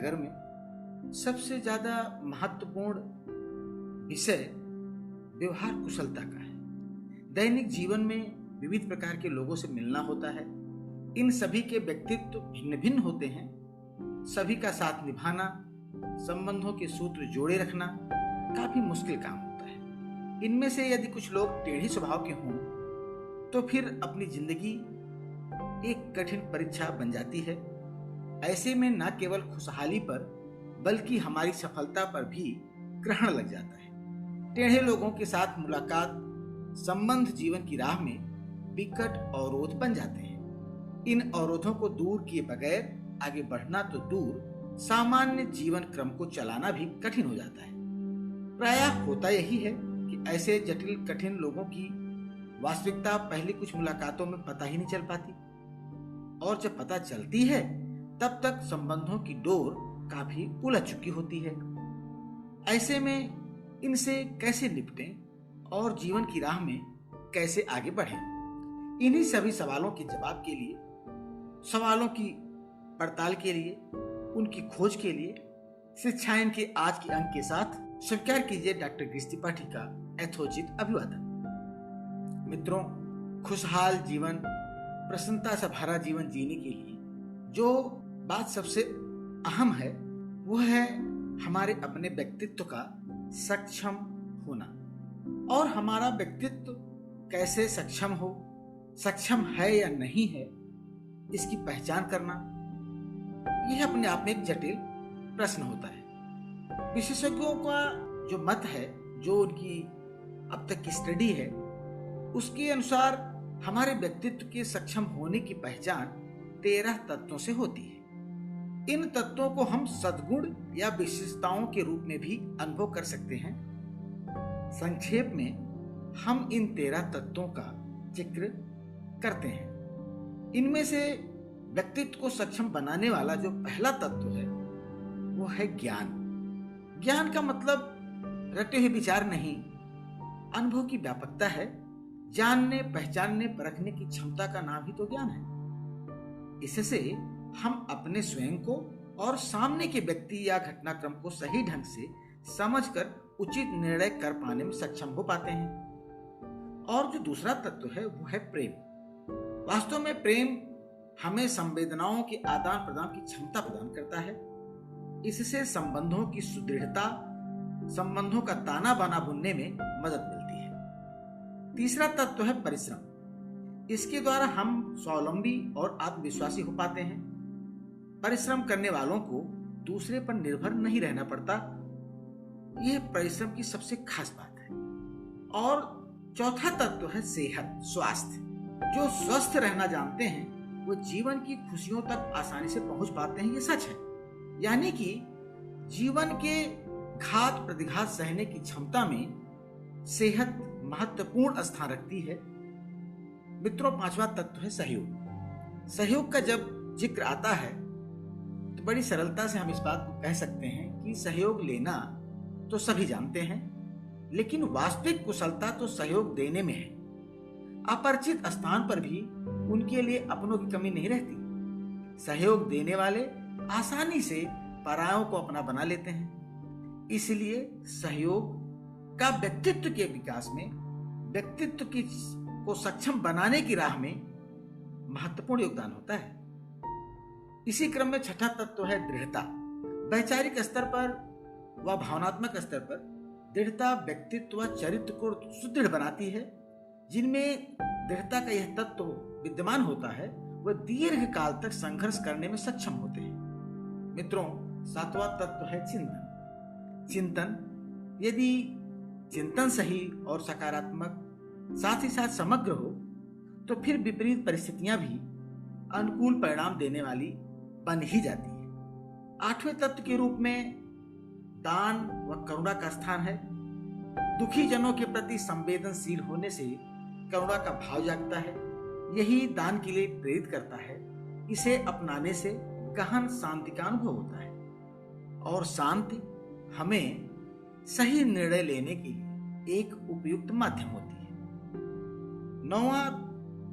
नगर में सबसे ज्यादा महत्वपूर्ण विषय व्यवहार कुशलता का है। दैनिक जीवन में विविध प्रकार के लोगों से मिलना होता है। इन सभी के व्यक्तित्व भिन्न भिन्न होते हैं। सभी का साथ निभाना, संबंधों के सूत्र जोड़े रखना काफी मुश्किल काम होता है। इनमें से यदि कुछ लोग टेढ़े स्वभाव के हों तो फिर अपनी जिंदगी एक कठिन परीक्षा बन जाती है। ऐसे में न केवल खुशहाली पर बल्कि हमारी सफलता पर भी ग्रहण लग जाता है। टेढ़े लोगों के साथ मुलाकात संबंध जीवन की राह में विकट अवरोध बन जाते हैं। इन अवरोधों को दूर किए बगैर आगे बढ़ना तो दूर, सामान्य जीवन क्रम को चलाना भी कठिन हो जाता है। प्रायः होता यही है कि ऐसे जटिल कठिन लोगों की वास्तविकता पहली कुछ मुलाकातों में पता ही नहीं चल पाती, और जब पता चलती है तब तक संबंधों की डोर काफी उलझ चुकी होती है। ऐसे में इनसे कैसे निपटें और जीवन की राह में कैसे आगे बढ़ें, इन्हीं सभी सवालों के जवाब के लिए, सवालों की पड़ताल के लिए, उनकी खोज के लिए शिक्षायन के आज के अंक के साथ स्वीकार कीजिए डॉक्टर गिरीश त्रिपाठी का यथोचित अभिवादन। मित्रों, खुशहाल जीवन, प्रसन्नता से भरा जीवन जीने के लिए जो बात सबसे अहम है वो है हमारे अपने व्यक्तित्व का सक्षम होना। और हमारा व्यक्तित्व कैसे सक्षम हो, सक्षम है या नहीं है, इसकी पहचान करना, यह अपने आप में एक जटिल प्रश्न होता है। विशेषज्ञों का जो मत है, जो उनकी अब तक की स्टडी है, उसके अनुसार हमारे व्यक्तित्व के सक्षम होने की पहचान 13 तत्वों से होती है। इन तत्वों को हम सद्गुण या विशेषताओं के रूप में भी अनुभव कर सकते हैं। संक्षेप में हम इन 13 तत्वों का जिक्र करते हैं। इनमें से व्यक्तित्व को सक्षम बनाने वाला जो पहला तत्व है वो है ज्ञान। ज्ञान का मतलब रटे हुए विचार नहीं, अनुभव की व्यापकता है। जानने, पहचानने, परखने की क्षमता का नाम ही तो ज्ञान है। इससे हम अपने स्वयं को और सामने के व्यक्ति या घटनाक्रम को सही ढंग से समझकर उचित निर्णय कर पाने में सक्षम हो पाते हैं। और जो दूसरा तत्व है वो है प्रेम। वास्तव में प्रेम हमें संवेदनाओं के आदान प्रदान की क्षमता प्रदान करता है। इससे संबंधों की सुदृढ़ता, संबंधों का ताना बाना बुनने में मदद मिलती है। तीसरा तत्व है परिश्रम। इसके द्वारा हम स्वावलंबी और आत्मविश्वासी हो पाते हैं। परिश्रम करने वालों को दूसरे पर निर्भर नहीं रहना पड़ता। यह परिश्रम की सबसे खास बात है। और चौथा तत्व है सेहत, स्वास्थ्य। जो स्वस्थ रहना जानते हैं वो जीवन की खुशियों तक आसानी से पहुंच पाते हैं, ये सच है। यानी कि जीवन के घात प्रतिघात सहने की क्षमता में सेहत महत्वपूर्ण स्थान रखती है। मित्रों, पांचवा तत्व है सहयोग। सहयोग का जब जिक्र आता है तो बड़ी सरलता से हम इस बात को कह सकते हैं कि सहयोग लेना तो सभी जानते हैं, लेकिन वास्तविक कुशलता तो सहयोग देने में है। अपरिचित स्थान पर भी उनके लिए अपनों की कमी नहीं रहती। सहयोग देने वाले आसानी से परायों को अपना बना लेते हैं। इसलिए सहयोग का व्यक्तित्व के विकास में, व्यक्तित्व को सक्षम बनाने की राह में महत्वपूर्ण योगदान होता है। इसी क्रम में छठा तत्व है दृढ़ता। वैचारिक स्तर पर व भावनात्मक स्तर पर दृढ़ता व्यक्तित्व व चरित्र को सुदृढ़ बनाती है। जिनमें दृढ़ता का यह तत्व विद्यमान होता है वह दीर्घ काल तक संघर्ष करने में सक्षम होते हैं। मित्रों, सातवां तत्व है चिंतन। चिंतन, यदि चिंतन सही और सकारात्मक साथ ही साथ समग्र हो तो फिर विपरीत परिस्थितियां भी अनुकूल परिणाम देने वाली बन ही जाती है। आठवें तत्व के रूप में दान व करुणा का स्थान है। दुखी जनों के प्रति संवेदनशील होने से करुणा का भाव जागता है। यही दान के लिए प्रेरित करता है। इसे अपनाने से गहन शांति का अनुभव होता है और शांति हमें सही निर्णय लेने के लिए एक उपयुक्त माध्यम होती है। नौवां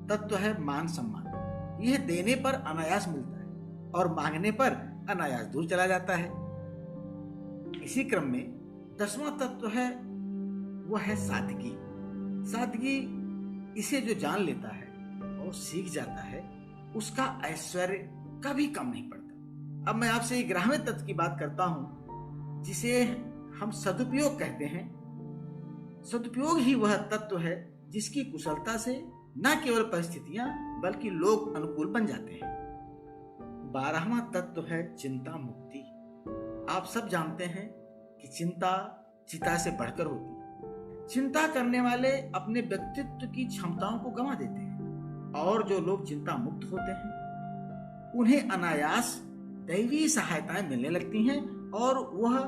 तत्व है मान सम्मान। यह देने पर अनायास मिलता है और मांगने पर अनायास दूर चला जाता है। इसी क्रम में 10वां तत्व है, वह है सादगी। सादगी, इसे जो जान लेता है और सीख जाता है, उसका ऐश्वर्य कभी कम नहीं पड़ता। अब मैं आपसे एक 11वें तत्व की बात करता हूं, जिसे हम सदुपयोग कहते हैं। सदुपयोग ही वह तत्व है जिसकी कुशलता से न केवल परिस्थितियां बल्कि लोग अनुकूल बन जाते हैं। 12वां तत्व है चिंता मुक्ति। आप सब जानते हैं कि चिंता चिता से बढ़कर होती है। चिंता करने वाले अपने व्यक्तित्व की क्षमताओं को गंवा देते हैं, और जो लोग चिंता मुक्त होते हैं उन्हें अनायास दैवी सहायताएं मिलने लगती हैं, और वह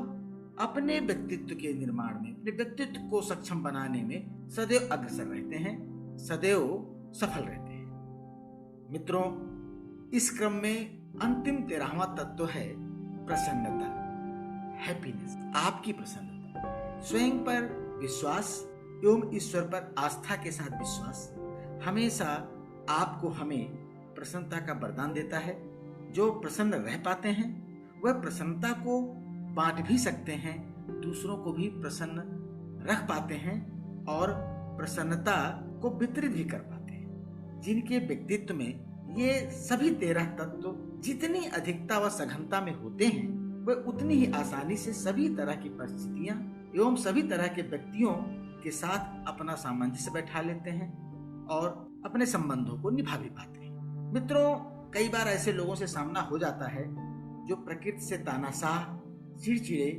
अपने व्यक्तित्व के निर्माण में, अपने व्यक्तित्व को सक्षम बनाने में सदैव अग्रसर रहते हैं, सदैव सफल रहते हैं। मित्रों, इस क्रम में अंतिम 13वां तत्व है प्रसन्नता, हैप्पीनेस। आपकी प्रसन्नता, स्वयं पर विश्वास एवं ईश्वर पर आस्था के साथ विश्वास हमेशा आपको हमें प्रसन्नता का वरदान देता है। जो प्रसन्न रह पाते हैं वह प्रसन्नता को बांट भी सकते हैं, दूसरों को भी प्रसन्न रख पाते हैं और प्रसन्नता को वितरित भी कर पाते हैं। जिनके व्यक्तित्व में ये सभी 13 तत्व जितनी अधिकता व सघनता में होते हैं, वह उतनी ही आसानी से सभी तरह की परिस्थितियां एवं सभी तरह के व्यक्तियों के साथ अपना सामंजस्य बैठा लेते हैं और अपने संबंधों को निभा भी पाते हैं। मित्रों, कई बार ऐसे लोगों से सामना हो जाता है जो प्रकृति से तानाशाह, चिड़चिड़े,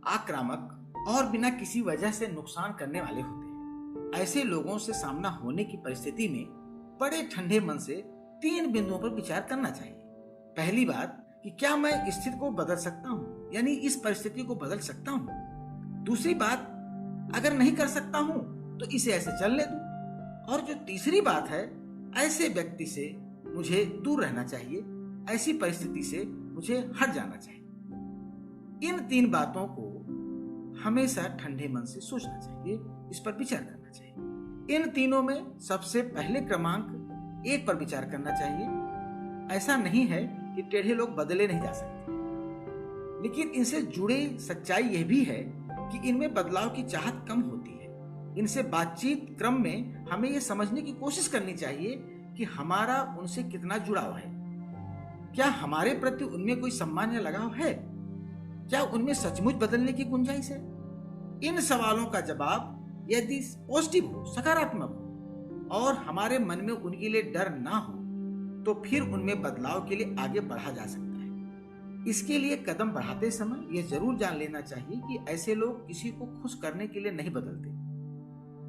आक्रामक और बिना किसी वजह से नुकसान करने वाले होते हैं। ऐसे लोगों से सामना होने की परिस्थिति में बड़े ठंडे मन से 3 बिंदुओं पर विचार करना चाहिए। पहली बात कि क्या मैं स्थिति को बदल सकता हूँ, यानी इस परिस्थिति को बदल सकता हूँ। दूसरी बात, अगर नहीं कर सकता हूँ तो इसे ऐसे चलने दूं। और जो तीसरी बात है, ऐसे व्यक्ति से मुझे दूर रहना चाहिए, ऐसी परिस्थिति से मुझे हट जाना चाहिए। इन 3 बातों को हमेशा ठंडे मन से सोचना चाहिए, इस पर विचार करना चाहिए। इन तीनों में सबसे पहले क्रमांक 1 पर विचार करना चाहिए। ऐसा नहीं है कि टेढ़े लोग बदले नहीं जा सकते, लेकिन इनसे जुड़े सच्चाई यह भी है कि इनमें बदलाव की चाहत कम होती है। इनसे बातचीत क्रम में हमें यह समझने की कोशिश करनी चाहिए कि हमारा उनसे कितना जुड़ाव है। क्या हमारे प्रति उनमें कोई सम्मान या लगाव है? क्या उनमें सचमुच बदलने की गुंजाइश है? इन सवालों का जवाब यदि पॉजिटिव हो, सकारात्मक हो और हमारे मन में उनके लिए डर ना हो, तो फिर उनमें बदलाव के लिए आगे बढ़ा जा सकता है। इसके लिए कदम बढ़ाते समय यह जरूर जान लेना चाहिए कि ऐसे लोग किसी को खुश करने के लिए नहीं बदलते।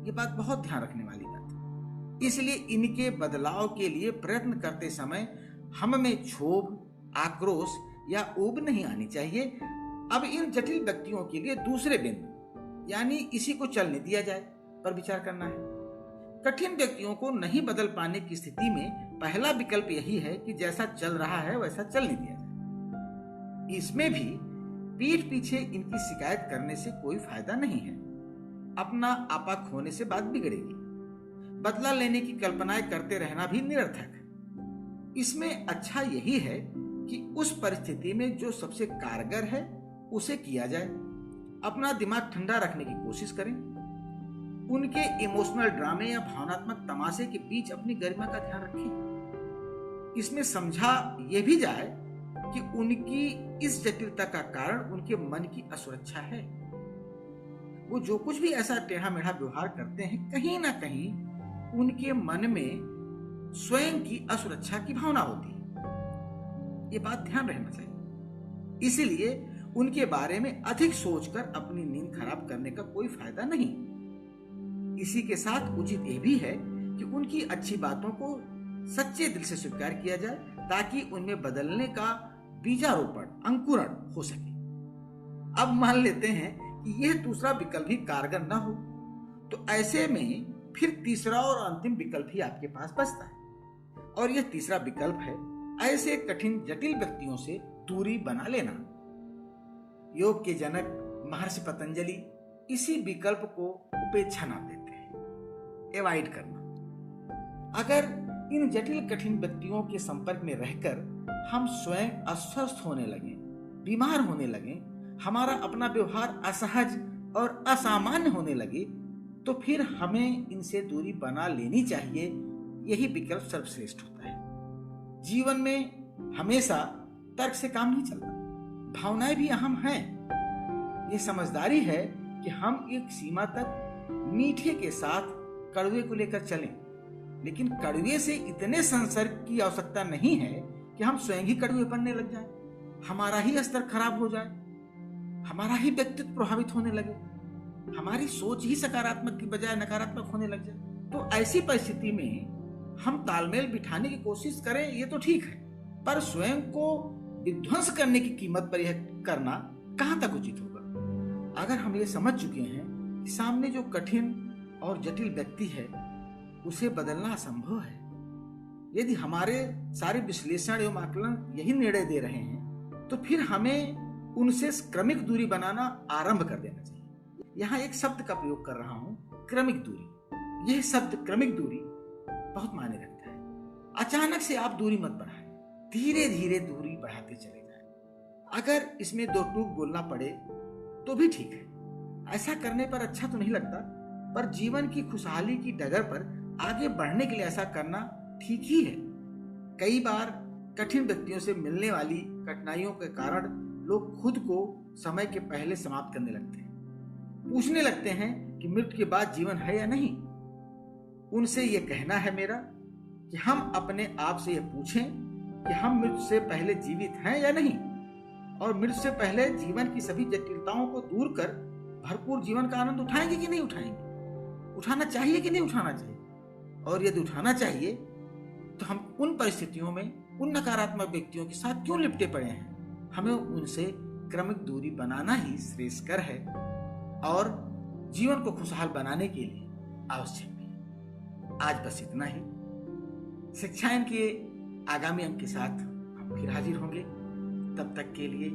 ये बात बहुत ध्यान रखने वाली बात है। इसलिए इनके बदलाव के लिए प्रयत्न करते समय हम में क्षोभ, आक्रोश या ऊब नहीं आनी चाहिए। अब इन जटिल व्यक्तियों के लिए दूसरे बिंदु, यानी इसी को चलने दिया जाए, पर विचार करना है। कठिन व्यक्तियों को नहीं बदल पाने की स्थिति में पहला विकल्प यही है कि जैसा चल रहा है वैसा चलने दिया जाए। इसमें भी पीठ पीछे इनकी शिकायत करने से कोई फायदा नहीं है। अपना आपा खोने से बात बिगड़ेगी। बदला लेने की कल्पनाएं करते रहना भी निरर्थक है। इसमें अच्छा यही है कि उस परिस्थिति में जो सबसे कारगर है उसे किया जाए। अपना दिमाग ठंडा रखने की कोशिश करें। उनके इमोशनल ड्रामे या भावनात्मक तमाशे के बीच अपनी गरिमा का ध्यान रखें। इसमें समझा यह भी जाए कि उनकी इस जटिलता का कारण उनके मन की असुरक्षा है। वो जो कुछ भी ऐसा टेढ़ा मेढ़ा व्यवहार करते हैं, कहीं ना कहीं उनके मन में स्वयं की असुरक्षा की भावना होती है। ये बात ध्यान रहना चाहिए। इसीलिए उनके बारे में अधिक सोचकर अपनी नींद खराब करने का कोई फायदा नहीं। इसी के साथ उचित यह भी है कि उनकी अच्छी बातों को सच्चे दिल से स्वीकार किया जाए, ताकि उनमें बदलने का बीजारोपण, अंकुरण हो सके। अब मान लेते हैं कि यह दूसरा विकल्प भी कारगर ना हो, तो ऐसे में फिर तीसरा और अंतिम विकल्प ही आपके पास बचता है, और यह तीसरा विकल्प है ऐसे कठिन जटिल व्यक्तियों से दूरी बना लेना। योग के जनक महर्षि पतंजलि इसी विकल्प को उपेक्षा नाम देते हैं, एवॉइड करना। अगर इन जटिल कठिन व्यक्तियों के संपर्क में रहकर हम स्वयं अस्वस्थ होने लगे बीमार होने लगे, हमारा अपना व्यवहार असहज और असामान्य होने लगे, तो फिर हमें इनसे दूरी बना लेनी चाहिए। यही विकल्प सर्वश्रेष्ठ होता है। जीवन में हमेशा तर्क से काम नहीं चलता, भावनाएं भी अहम हैं। ये समझदारी है कि हम एक सीमा तक मीठे के साथ कड़वे को लेकर चलें, लेकिन कड़वे से इतने संसर्ग की आवश्यकता नहीं है कि हम स्वयं ही कड़वे बनने लग जाएं, हमारा ही स्तर खराब हो जाए, हमारा ही व्यक्तित्व प्रभावित होने लगे, हमारी सोच ही सकारात्मक की बजाय नकारात्मक होने लग जाए। तो ऐसी परिस्थिति में हम तालमेल बिठाने की कोशिश करें, ये तो ठीक है, पर स्वयं को विध्वंस करने की कीमत पर यह करना कहां तक उचित होगा। अगर हम ये समझ चुके हैं कि सामने जो कठिन और जटिल व्यक्ति है उसे बदलना असंभव है, यदि हमारे सारे विश्लेषण एवं आकलन यही निर्णय दे रहे हैं, तो फिर हमें उनसे क्रमिक दूरी बनाना आरंभ कर देना चाहिए। यहाँ एक शब्द का प्रयोग कर रहा हूं, क्रमिक दूरी। यह शब्द क्रमिक दूरी बहुत मायने रखता है। अचानक से आप दूरी मत बढ़ाएं, धीरे धीरे दूरी बढ़ाते चले जाएं। अगर इसमें दो टूक बोलना पड़े तो भी ठीक है। ऐसा करने पर अच्छा तो नहीं लगता, पर जीवन की खुशहाली की डगर पर आगे बढ़ने के लिए ऐसा करना ठीक ही है। कई बार कठिन व्यक्तियों से मिलने वाली कठिनाइयों के कारण लोग खुद को समय के पहले समाप्त करने लगते हैं, पूछने लगते हैं कि मृत्यु के बाद जीवन है या नहीं। उनसे यह कहना है मेरा कि हम अपने आप से यह पूछें कि हम मृत्यु से पहले जीवित हैं या नहीं, और मृत्यु से पहले जीवन की सभी जटिलताओं को दूर कर भरपूर जीवन का आनंद उठाएंगे कि नहीं उठाएंगे, उठाना चाहिए कि नहीं उठाना चाहिए। और यदि उठाना चाहिए तो हम उन परिस्थितियों में उन नकारात्मक व्यक्तियों के साथ क्यों लिपटे पड़े हैं। हमें उनसे क्रमिक दूरी बनाना ही श्रेयस्कर है और जीवन को खुशहाल बनाने के लिए आवश्यक है। आज बस इतना ही। शिक्षाएं के आगामी अंक के साथ हम फिर हाजिर होंगे। तब तक के लिए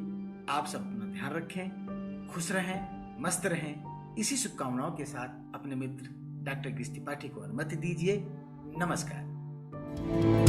आप सब अपना ध्यान रखें, खुश रहें, मस्त रहें। इसी शुभकामनाओं के साथ अपने मित्र डॉक्टर कृष्ण त्रिपाठी को अनुमति दीजिए। नमस्कार।